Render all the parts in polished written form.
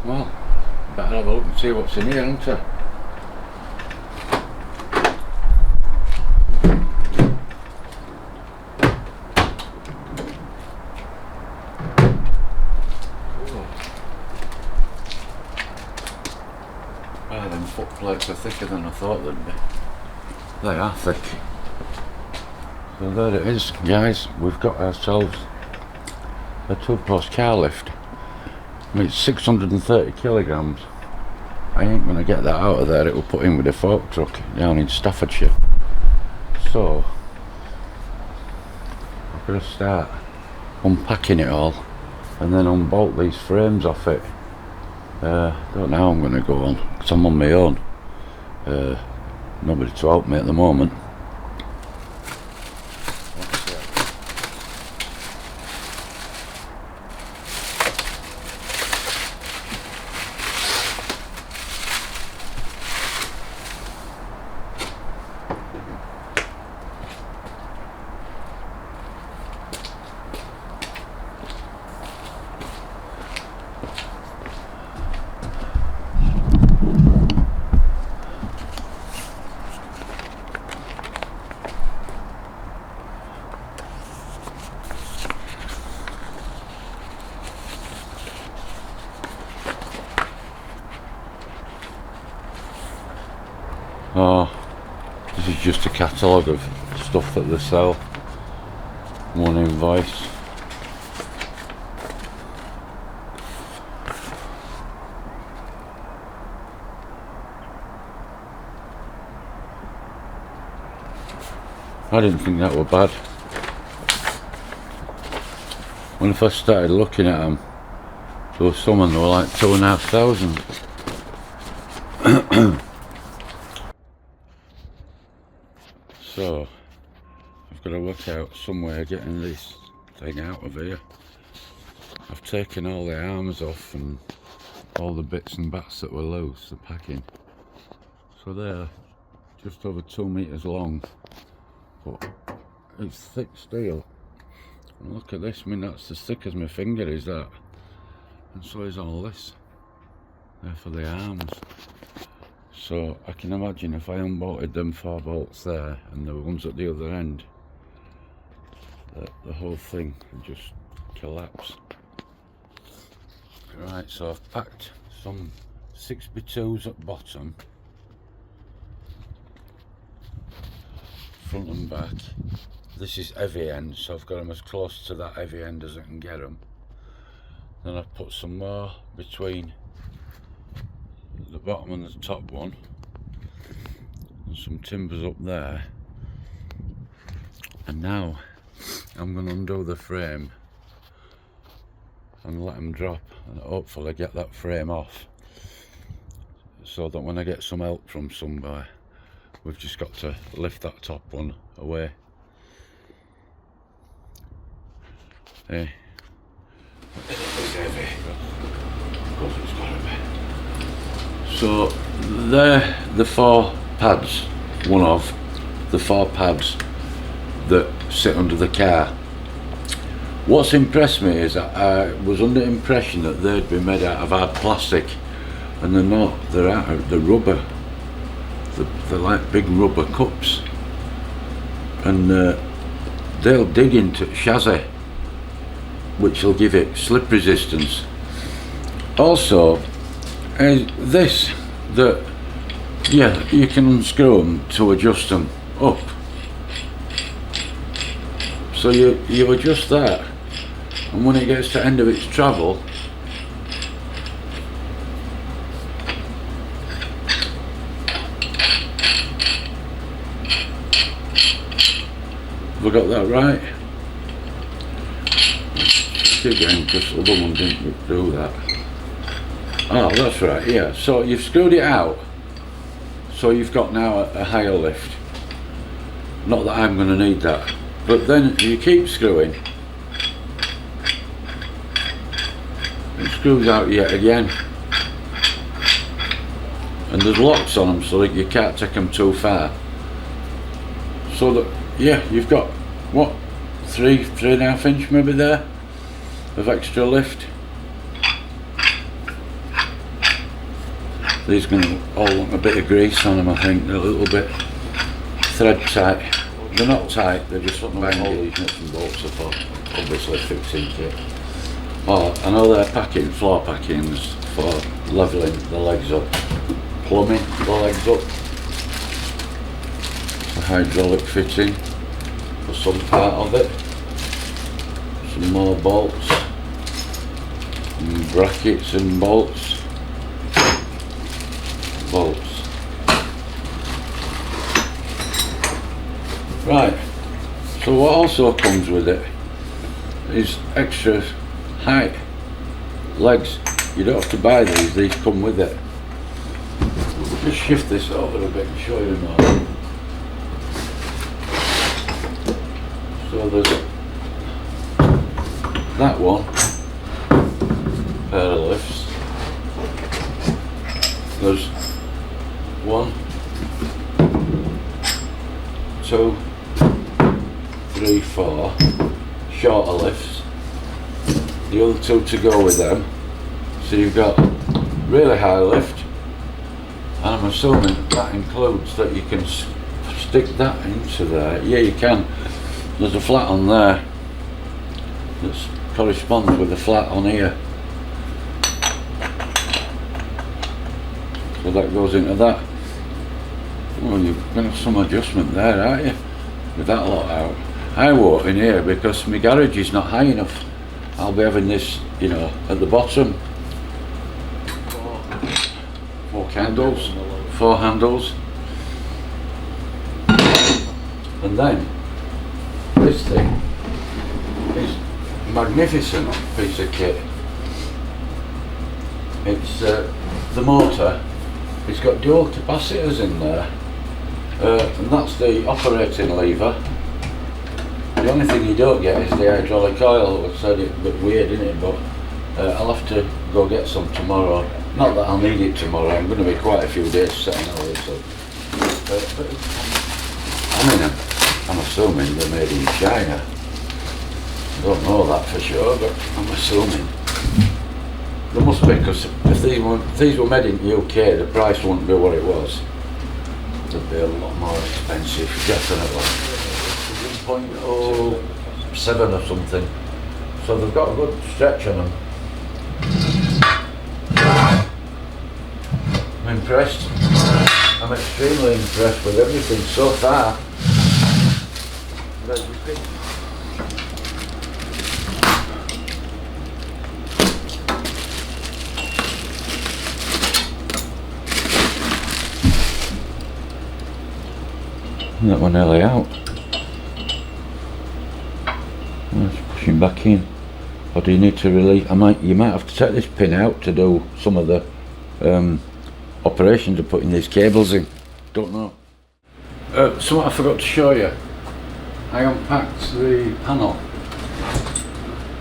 Well, better have a look and see what's in here, haven't I? Ah, them foot plates are thicker than I thought they'd be. They are thick. So there it is, guys. We've got ourselves a 2-post car lift. I mean, it's 630 kilograms. I ain't going to get that out of there. It will put in with a fork truck down in Staffordshire. So I've got to start unpacking it all and then unbolt these frames off it. Don't know how I'm going to go on because I'm on my own. Nobody to help me at the moment. Oh, this is just a catalogue of stuff that they sell. One invoice. I didn't think that were bad. When I first started looking at them, there was some and they were like 2,500. So I've got to work out some way of getting this thing out of here. I've taken all the arms off and all the bits and bats that were loose, the packing. So they're just over 2 meters long, but it's thick steel. And look at this, I mean that's as thick as my finger is that. And so is all this. There for the arms. So I can imagine if I unbolted them 4 bolts there and the ones at the other end, the whole thing would just collapse. Right, so I've packed some 6x2s at bottom, front and back. This is heavy end, so I've got them as close to that heavy end as I can get them. Then I've put some more between the bottom and the top one, and some timbers up there. And now I'm going to undo the frame and let them drop and hopefully get that frame off, so that when I get some help from somewhere, we've just got to lift that top one away. Hey, it's heavy, of course it's got to be. So they're the 4 pads, one of the 4 pads that sit under the car. What's impressed me is that I was under the impression that they'd be made out of hard plastic, and they're not. They're out of the rubber. They're like big rubber cups, and they'll dig into chassis, which will give it slip resistance. Also, this, that, yeah, you can unscrew them to adjust them up. So you adjust that, and when it gets to the end of its travel, have I got that right? Again, because the other one didn't do that. Oh, that's right, yeah. So you've screwed it out, so you've got now a higher lift. Not that I'm going to need that, but then you keep screwing, it screws out yet again, and there's locks on them so that you can't take them too far. So that, yeah, you've got what, 3.5 inch maybe there of extra lift. These are going to all want a bit of grease on them, I think. They're a little bit thread tight. They're not tight, they're just bang all these nuts and bolts up, obviously fixing kit. Oh, I know they're packing, floor packings for levelling the legs up, plumbing the legs up. It's a hydraulic fitting for some part of it. Some more bolts, and brackets and bolts. Right, so what also comes with it is extra height legs. You don't have to buy these come with it. Just shift this over a bit and show you more. So there's that one pair of lifts. There's 1, 2, 3, 4 shorter lifts, the other 2 to go with them, so you've got really high lift, and I'm assuming that includes that you can stick that into there. Yeah, you can. There's a flat on there that corresponds with the flat on here, so that goes into that. Well, you're going to have some adjustment there, aren't you, with that lot out. I won't in here because my garage is not high enough. I'll be having this, you know, at the bottom. 4 handles, 4 handles. And then this thing is a magnificent piece of kit. It's the motor. It's got dual capacitors in there, and that's the operating lever. The only thing you don't get is the hydraulic oil. I said it's a bit weird, isn't it? But I'll have to go get some tomorrow. Not that I'll need it tomorrow. I'm going to be quite a few days setting all this up. But I mean, I'm assuming they're made in China. I don't know that for sure, but I'm assuming. There must be, because if these were made in the UK, the price wouldn't be what it was. They'd be a lot more expensive, definitely. 1.07 or something. So they've got a good stretch on them. I'm impressed. I'm extremely impressed with everything so far. That one nearly out. Let's push him back in. Or do you need to release? You might have to take this pin out to do some of the operations of putting these cables in. Don't know. Something I forgot to show you. I unpacked the panel.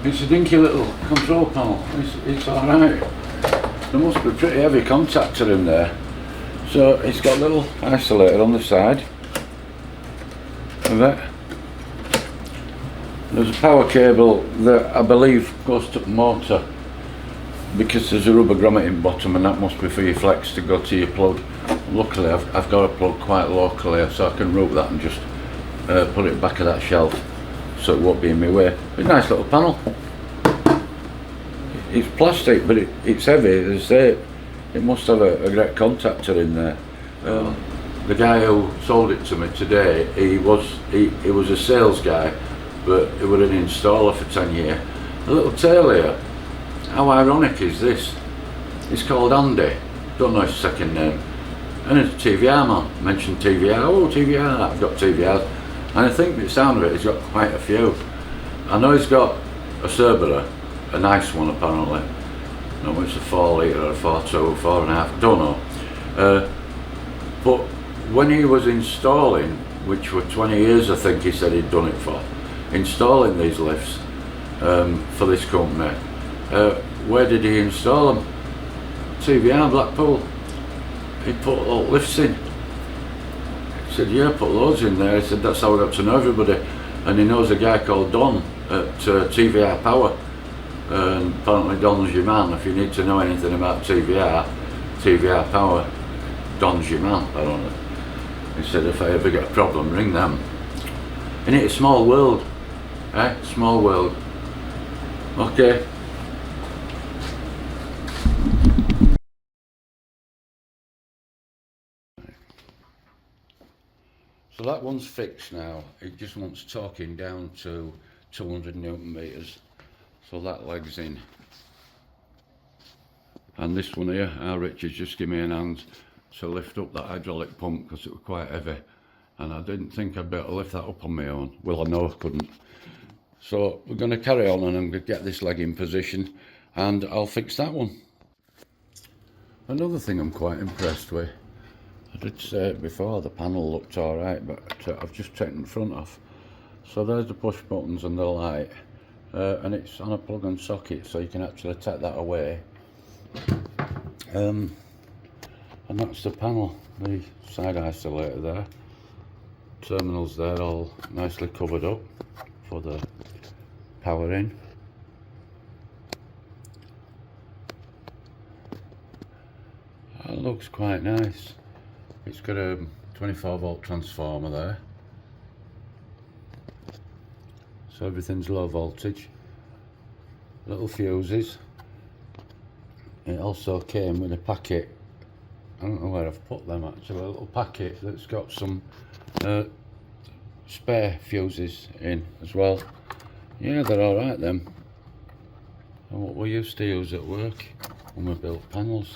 It's a dinky little control panel. It's alright. There must be pretty heavy contactor in there. So it's got a little isolator on the side of it. There's a power cable that I believe goes to the motor, because there's a rubber grommet in bottom, and that must be for your flex to go to your plug. Luckily I've got a plug quite locally, so I can route that and just put it back of that shelf so it won't be in my way. It's a nice little panel. It's plastic, but it's heavy. As I say, it must have a great contactor in there. The guy who sold it to me today, he was a sales guy, but he was an installer for 10 years. A little tale here. How ironic is this? He's called Andy. Don't know his second name. And it's a TVR man. Mentioned TVR. Oh, TVR. I've got TVRs. And I think the sound of it, he's got quite a few. I know he's got a Cerberus, a nice one apparently. I don't know if it's a 4 litre or a 4.2, 4.5, don't know. But when he was installing, which were 20 years I think he said he'd done it for, installing these lifts for this company, where did he install them? TVR Blackpool. He put all lifts in. He said, yeah, put loads in there. He said, that's how I got to know everybody. And he knows a guy called Don at TVR Power. And apparently Don's your man. If you need to know anything about TVR, TVR Power, Don's your man, I don't know. He said if I ever get a problem, ring them. Isn't it a small world? Eh? Small world. Okay. So that one's fixed now. It just wants torquing down to 200 Newton meters. So that leg's in. And this one here, our Richard's just give me an hand to lift up that hydraulic pump because it was quite heavy. And I didn't think I'd be able to lift that up on my own. Well, I know I couldn't. So we're going to carry on and I'm going to get this leg in position and I'll fix that one. Another thing I'm quite impressed with, I did say it before, the panel looked alright, but I've just taken the front off. So there's the push buttons and the light, and it's on a plug and socket, so you can actually take that away. And that's the panel, the side isolator there. Terminals there all nicely covered up for the power in. That looks quite nice. It's got a 24 volt transformer there, so everything's low voltage. Little fuses. It also came with a packet, I don't know where I've put them actually, a little packet that's got some spare fuses in as well. Yeah, they're alright then. And what we used to use at work when we built panels.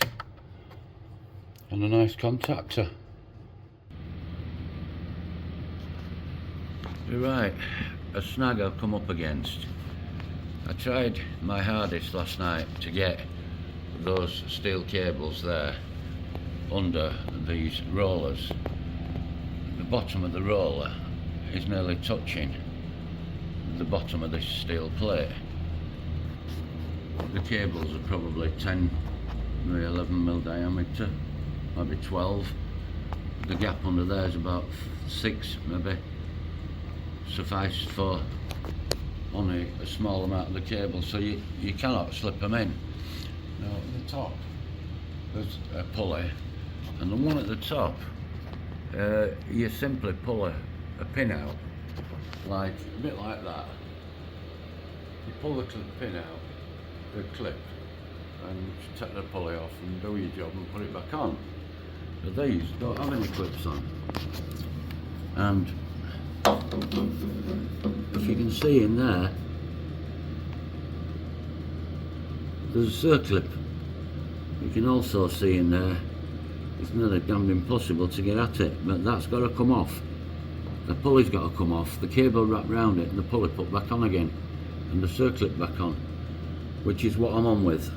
And a nice contactor. You're right, a snag I've come up against. I tried my hardest last night to get those steel cables there under these rollers. The bottom of the roller is nearly touching the bottom of this steel plate. The cables are probably 10, maybe 11 mil diameter, maybe 12. The gap under there is about 6 maybe. Sufficed for only a small amount of the cable, so you cannot slip them in. Now at the top there's a pulley, and the one at the top you simply pull a pin out, like a bit like that. You pull the pin out, the clip, and take the pulley off and do your job and put it back on. But these don't have any clips on, and if you can see in there, there's a circlip. You can also see in there, it's nearly damned impossible to get at it, but that's got to come off. The pulley's got to come off, the cable wrapped around it and the pulley put back on again, and the circlip back on, which is what I'm on with.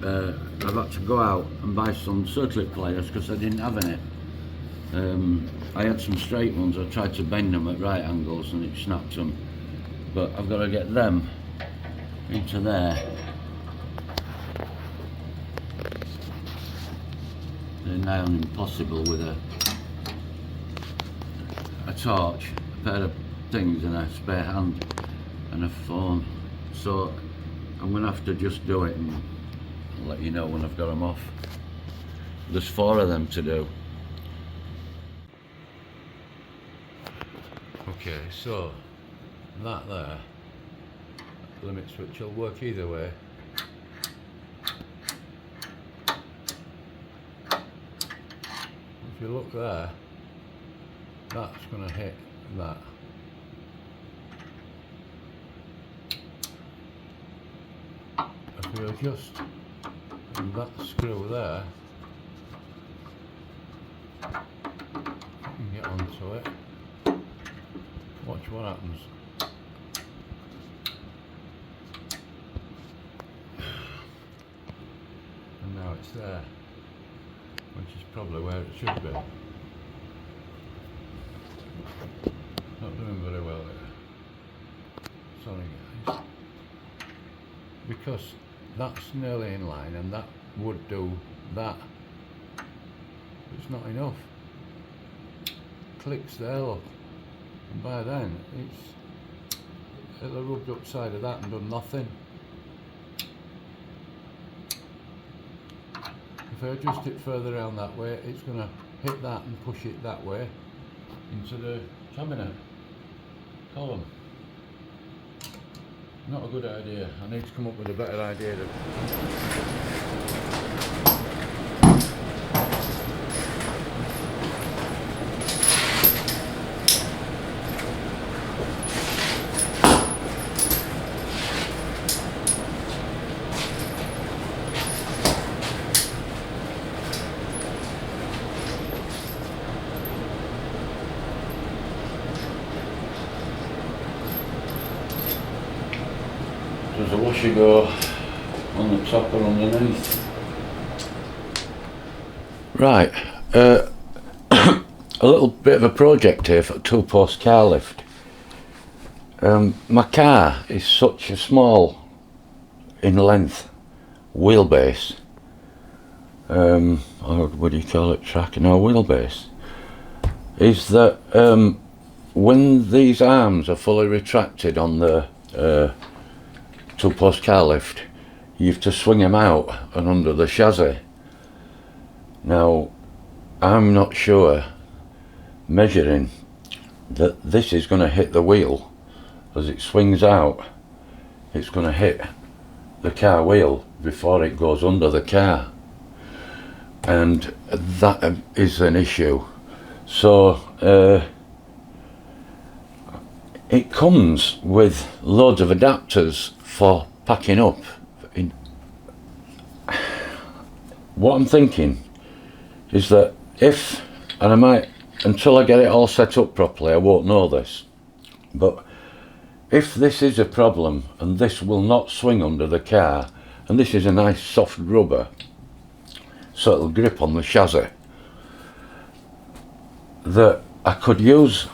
I've had to go out and buy some circlip pliers because I didn't have any. I had some straight ones, I tried to bend them at right angles and it snapped them, but I've got to get them into there. They're now impossible with a torch, a pair of things and a spare hand and a phone, so I'm going to have to just do it and I'll let you know when I've got them off. There's 4 of them to do. Okay, so that there, limit switch will work either way. If you look there, that's going to hit that. If you adjust that screw there, you can get onto it. Watch what happens. And now it's there, which is probably where it should be. Not doing very well there. Sorry guys. Because that's nearly in line and that would do that. It's not enough. Clicks there, look. And by then, it'll have rubbed upside of that and done nothing. if I adjust it further around that way, it's going to hit that and push it that way into the cabinet column. Not a good idea. I need to come up with a better idea. There's a washer go on the top or underneath. Right, a little bit of a project here for a 2-post car lift. My car is such a small in length wheelbase, or what do you call it, track? No, wheelbase, is that when these arms are fully retracted on the 2-post car lift, you have to swing them out and under the chassis. Now, I'm not sure, measuring, that this is going to hit the wheel as it swings out. It's going to hit the car wheel before it goes under the car, and that is an issue. So it comes with loads of adapters for packing up. What I'm thinking is that if, and I might, until I get it all set up properly, I won't know this, but if this is a problem and this will not swing under the car, and this is a nice soft rubber so it'll grip on the chassis, that I could use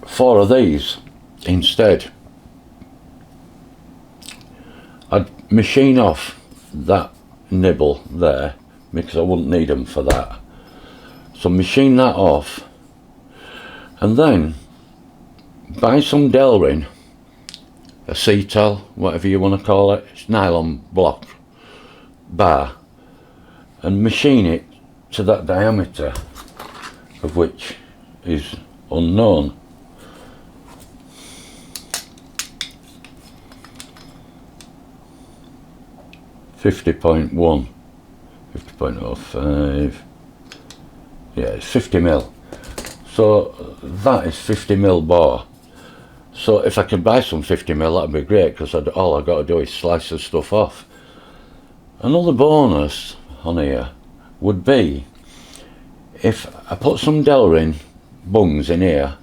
4 of these instead. I'd machine off that nibble there because I wouldn't need them for that. So machine that off and then buy some Delrin, a acetal, whatever you want to call it, it's nylon block bar, and machine it to that diameter, of which is unknown. .1, 50.05, yeah, it's 50mm. So that is 50mm bore. So if I could buy some 50mm, that'd be great, because all I've got to do is slice the stuff off. Another bonus on here would be if I put some Delrin bungs in here,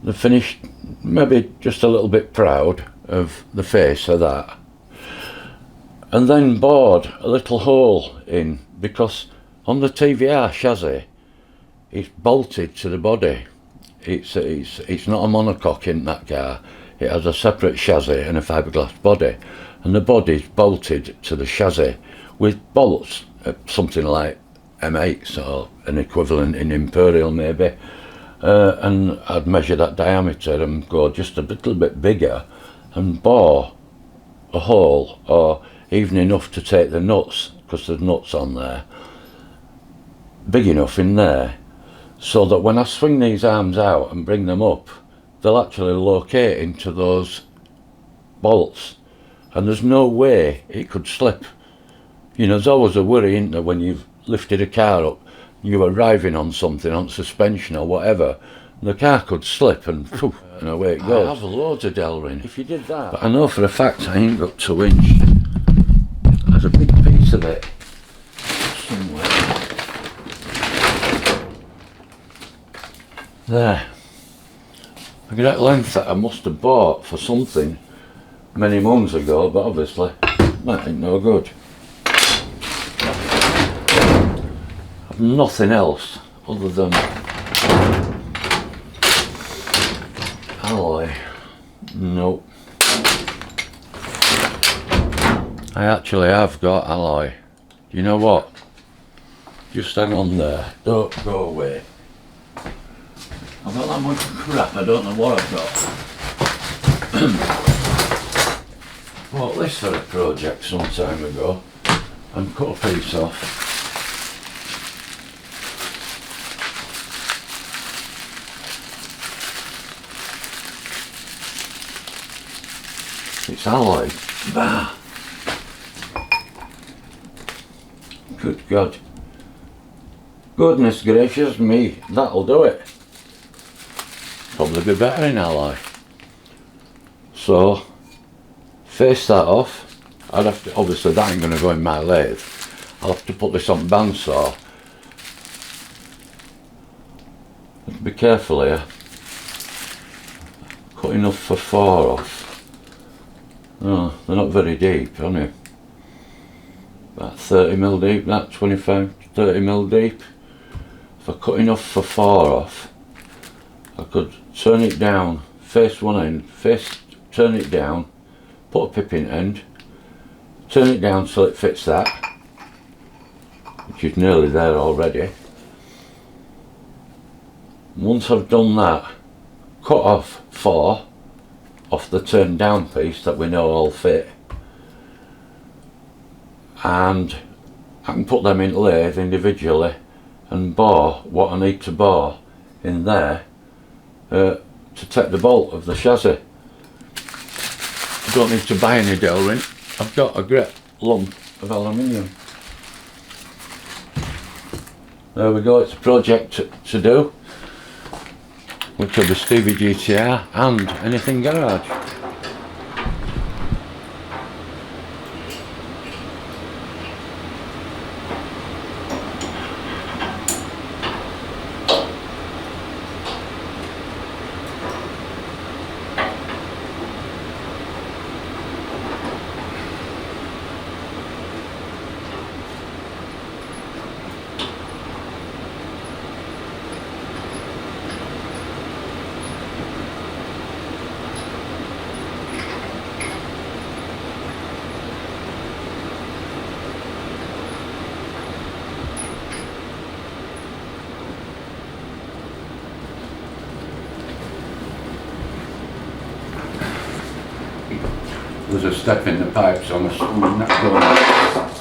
the finished, maybe just a little bit proud of the face of that, and then bored a little hole in, because on the TVR chassis it's bolted to the body. It's not a monocoque in that car. It has a separate chassis and a fiberglass body, and the body's bolted to the chassis with bolts, something like M8s or an equivalent in Imperial maybe, and I'd measure that diameter and go just a little bit bigger and bore a hole, or even enough to take the nuts, because there's nuts on there, big enough in there, so that when I swing these arms out and bring them up, they'll actually locate into those bolts, and there's no way it could slip. You know, there's always a worry, isn't there, when you've lifted a car up, you're arriving on something, on suspension or whatever, the car could slip and poof, and away it goes. I have loads of Delrin. If you did that, but I know for a fact I ain't got 2 inch. There's a big piece of it somewhere. There. I get that length that I must have bought for something many months ago, but obviously that ain't no good. I've nothing else other than alloy. Nope. I actually have got alloy. You know what? Just hang on there. Don't go away. I've got that much crap, I don't know what I've got. Bought this for a project some time ago, and cut a piece off. It's alloy. Bah! Good God. Goodness gracious me, that'll do it. Probably be better in alloy. So, face that off. I'd have to, obviously that ain't going to go in my lathe. I'll have to put this on bandsaw. Be careful here. Cut enough for 4 off. Oh, they're not very deep, are they? About 30mm deep, that 25, 30mm deep. If I cut enough for 4 off, I could turn it down, face one end, turn it down, put a pippin end, turn it down so it fits that, which is nearly there already. Once I've done that, cut off 4 off the turned down piece that we know all fit, and I can put them in lathe individually and bore what I need to bore in there to take the bolt of the chassis. I don't need to buy any Delrin. I've got a great lump of aluminium. There we go, it's a project to do, which will be Stevie GTR and anything garage. There's a step in the pipe, so I'm assuming that's going like that.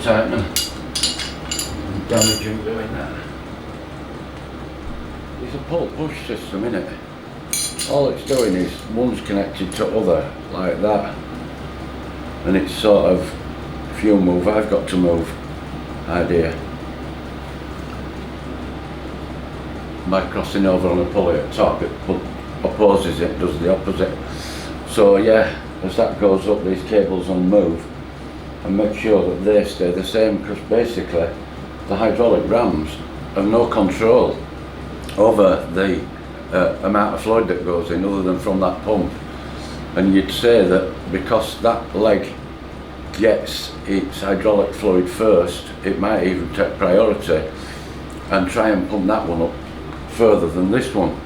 Tightening and damaging doing that. It's a pull push system, isn't it? All it's doing is one's connected to other like that, and it's sort of, if you move I've got to move idea by crossing over on a pulley at top. It opposes it, does the opposite. So yeah, as that goes up, these cables will move and make sure that they stay the same, because basically the hydraulic rams have no control over the amount of fluid that goes in other than from that pump. And you'd say that because that leg gets its hydraulic fluid first, it might even take priority and try and pump that one up further than this one,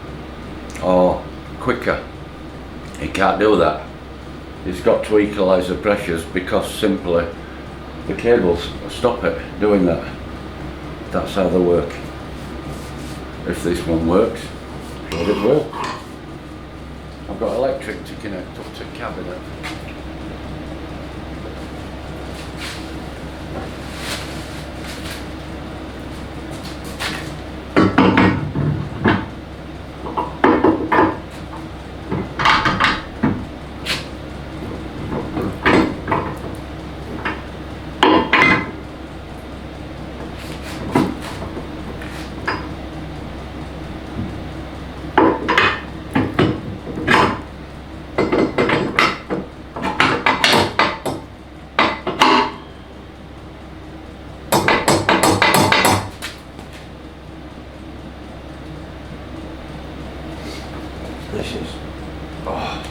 or quicker. It can't do that. It's got to equalise the pressures, because simply the cables stop it doing that. That's how they work. If this one works, sure it will. I've got electric to connect up to cabinet. This is, oh.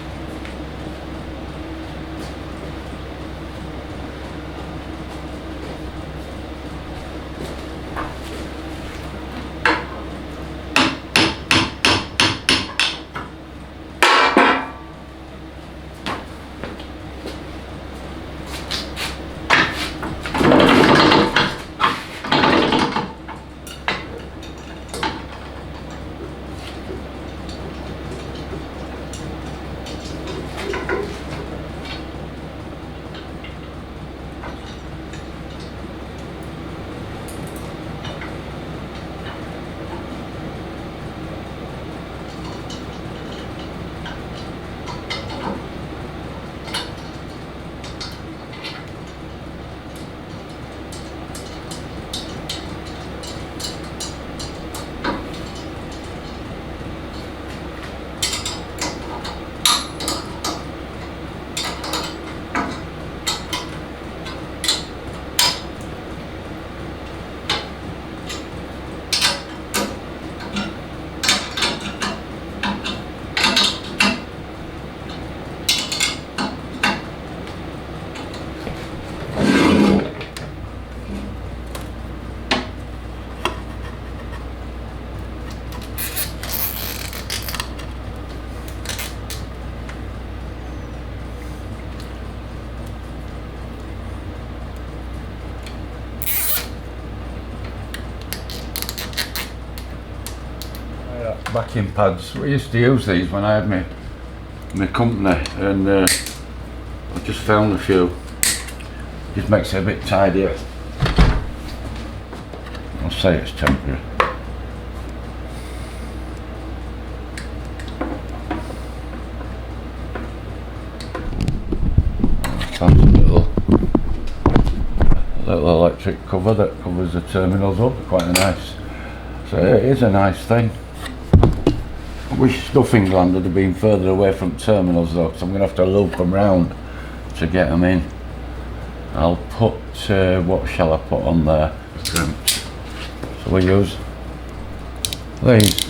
backing pads. We used to use these when I had my company, and I just found a few. Just makes it a bit tidier. I'll say it's temporary. Fancy little electric cover that covers the terminals up, quite nice. So it is a nice thing. I wish stuff England had been further away from terminals though, because I'm going to have to loop them round to get them in. I'll put, what shall I put on there? So we use these.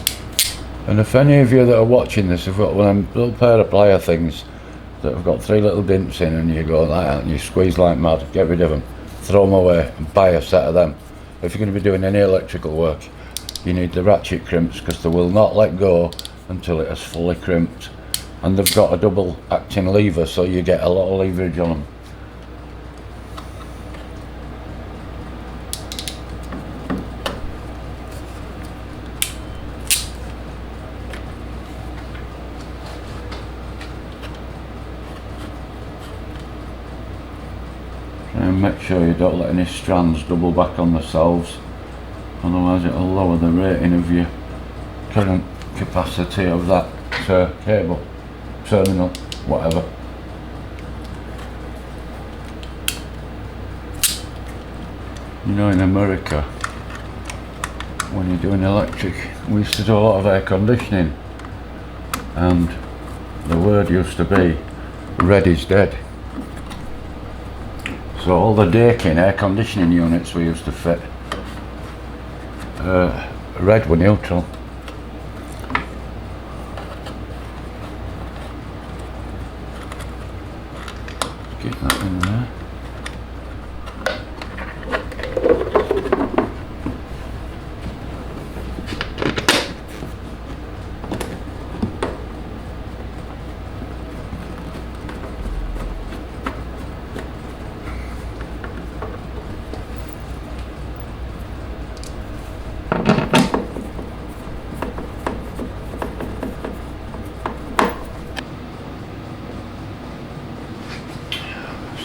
And if any of you that are watching this have got one of them little pair of plier things that have got 3 little dints in, and you go like that and you squeeze like mad, get rid of them, throw them away and buy a set of them. If you're going to be doing any electrical work, you need the ratchet crimps, because they will not let go until it has fully crimped, and they've got a double acting lever, so you get a lot of leverage on them. And make sure you don't let any strands double back on themselves, otherwise it'll lower the rating of your current capacity of that cable, terminal, whatever. You know, in America, when you're doing electric, we used to do a lot of air conditioning, and the word used to be, red is dead. So all the Dakin air conditioning units we used to fit, red were neutral. Get that in there.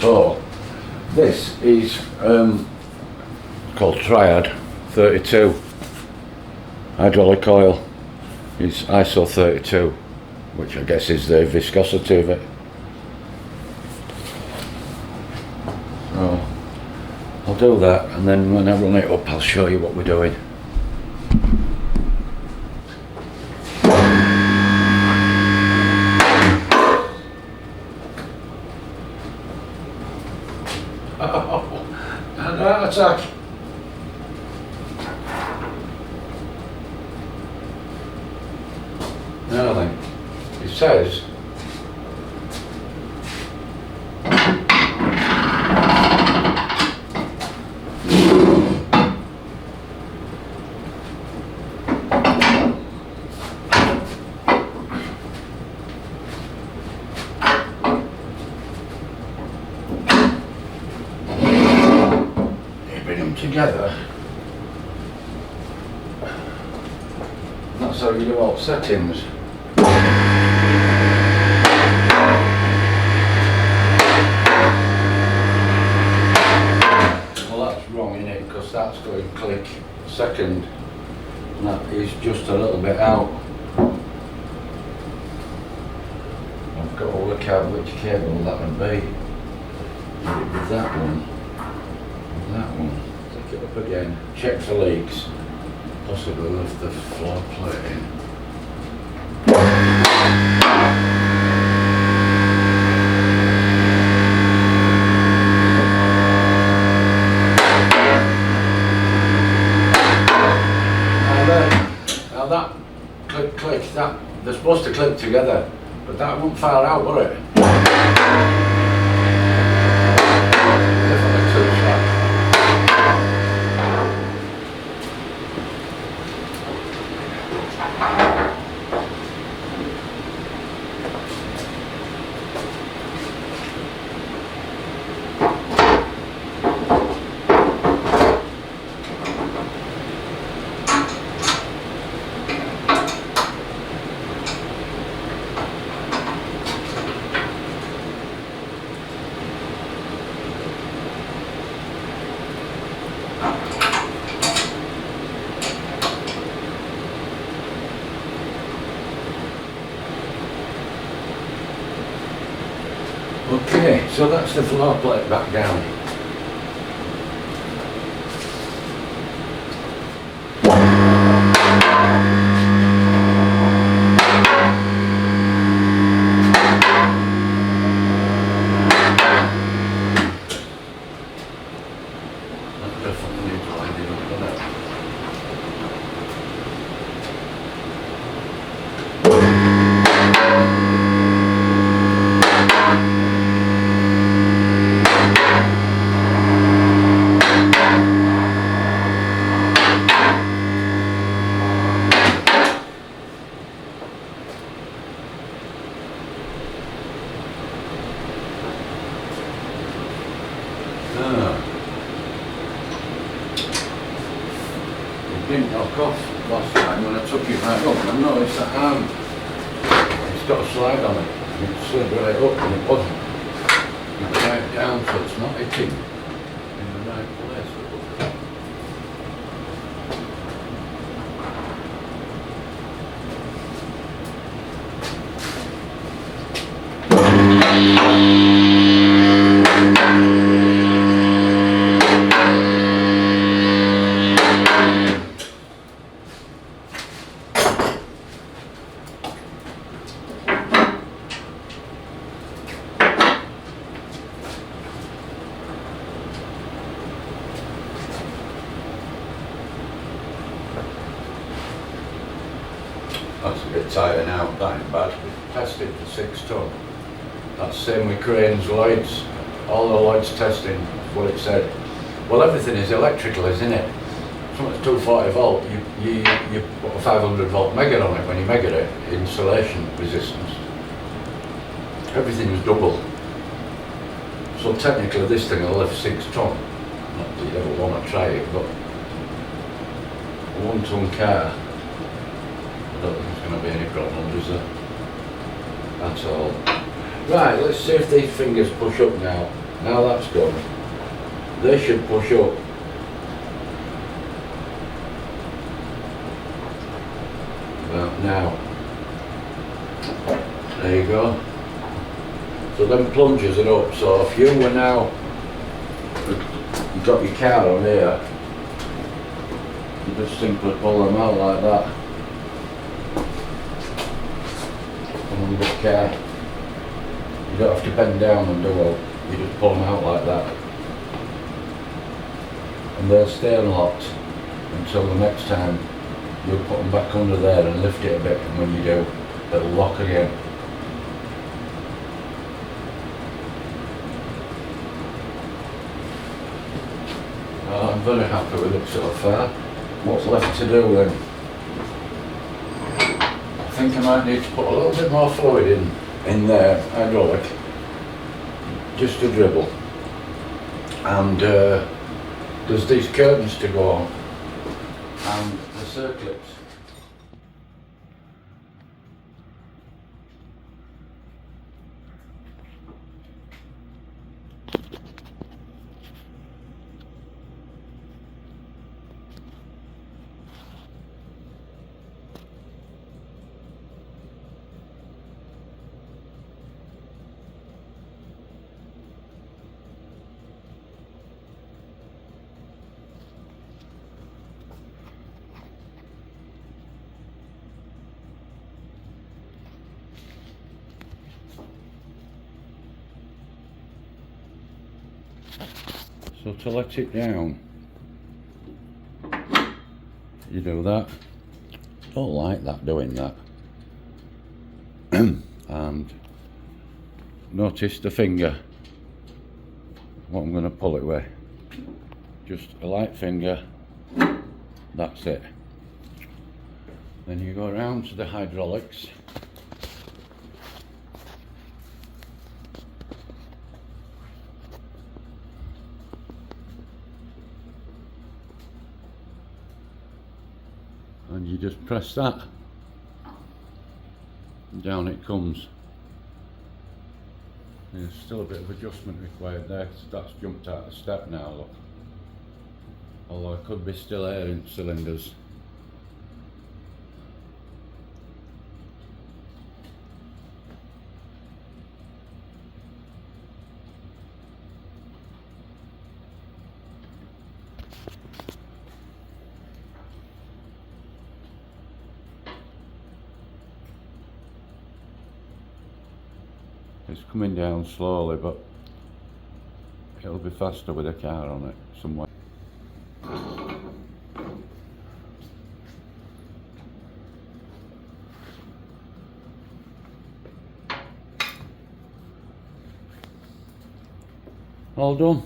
So this is called Triad 32 hydraulic oil. It's ISO 32, which I guess is the viscosity of it. So I'll do that, and then when I run it up I'll show you what we're doing. And heart attack. Now then, it says together. That's how you do all settings. Well, that's wrong, isn't it? Because that's going click second, and that is just a little bit out. I've got to work out which cable that would be. With that one, with that one. It up again, check for leaks, possibly with the floor plating. Now that click, that they're supposed to click together, but that won't fire out, will it? Definitely too sharp. Okay, so that's the floor plate back down. That definitely needs winding up, doesn't it? It didn't knock off last time when I took it back up. I noticed that arm, it's got a slide on it. It slid right up and it wasn't. You tie it down so it's not hitting in the right place. That's a bit tighter now, that ain't bad. We tested for 6 ton. That's same with cranes, Lloyd's. All the Lloyd's testing, what it said. Well, everything is electrical, isn't it? Something's 240 volt, you put a 500 volt megger on it when you megger it, insulation resistance. Everything is double. So technically this thing will lift 6 ton. Not that you ever want to try it, but a 1 ton car, I don't think there's going to be any problem, is there? At all. Right, let's see if these fingers push up now. Now that's gone. They should push up. About now. There you go. So them plungers are up, so if you were now, you've got your car on here, you just simply pull them out like that. On the car. You don't have to bend down and do all, you just pull them out like that. And they'll stay unlocked until the next time you'll put them back under there and lift it a bit, and when you do, it'll lock again. Well, I'm very happy with it so far. What's left to do then? I think I might need to put a little bit more fluid in there, hydraulic, just to dribble. And there's these curtains to go on, and the circlips. So to let it down, you do that. Don't like that, doing that. And notice the finger, what I'm going to pull it with. Just a light finger, that's it. Then you go around to the hydraulics. And you just press that, and down it comes. There's still a bit of adjustment required there, because that's jumped out of step now, look. Although it could be still air in cylinders. It's coming down slowly, but it'll be faster with a car on it somewhere. All done.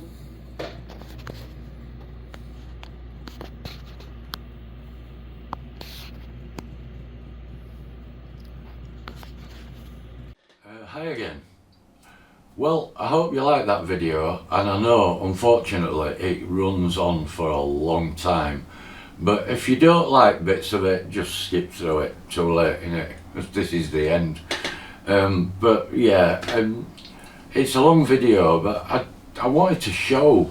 Hi again. Well, I hope you like that video, and I know unfortunately it runs on for a long time, but if you don't like bits of it, just skip through it. Too late in it, because this is the end. But yeah, it's a long video, but I wanted to show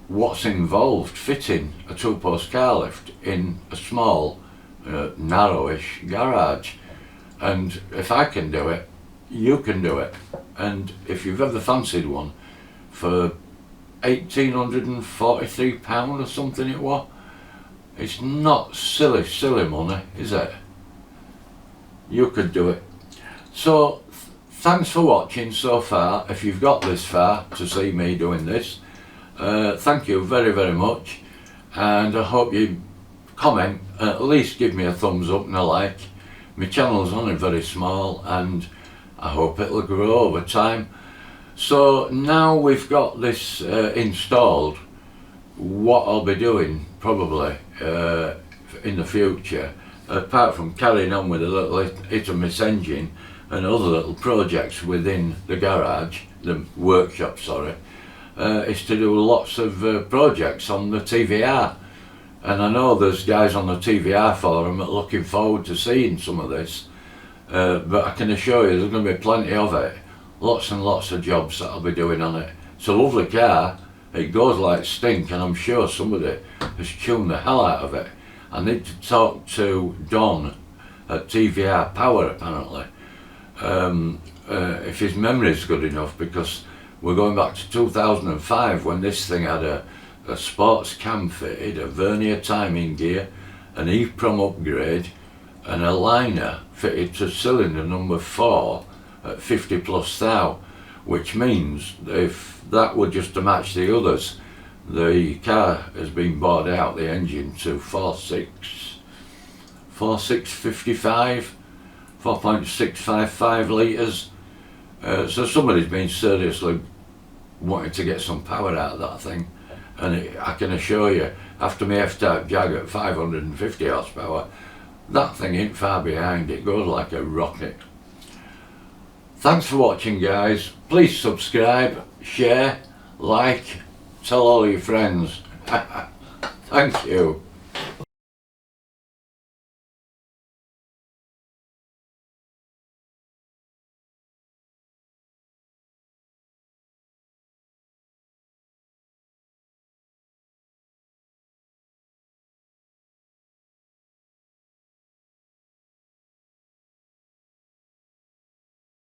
what's involved fitting a two-post car lift in a small, narrowish garage. And if I can do it, you can do it. And if you've ever fancied one for £1,843 or something it was, it's not silly money, is it? You could do it. So thanks for watching so far. If you've got this far to see me doing this, thank you very much, and I hope you comment, at least give me a thumbs up and a like. My channel's only very small, and I hope it'll grow over time. So now we've got this installed, what I'll be doing probably in the future, apart from carrying on with a little hit and miss engine and other little projects within the garage, the workshop, sorry, is to do lots of projects on the TVR. And I know there's guys on the TVR forum that are looking forward to seeing some of this, but I can assure you there's going to be plenty of it. Lots and lots of jobs that I'll be doing on it. It's a lovely car, it goes like stink, and I'm sure somebody has tuned the hell out of it. I need to talk to Don at TVR Power apparently, if his memory's good enough, because we're going back to 2005 when this thing had a sports cam fitted, a vernier timing gear, an EEPROM upgrade, and a liner fitted to cylinder number 4 at 50 plus thou, which means if that were just to match the others, the car has been bored out, the engine, to 4.655 litres. So somebody's been seriously wanting to get some power out of that thing, and I can assure you, after my F-Type Jag at 550 horsepower, that thing ain't far behind. It goes like a rocket. Thanks for watching, guys. Please subscribe, share, like, tell all your friends. Thank you.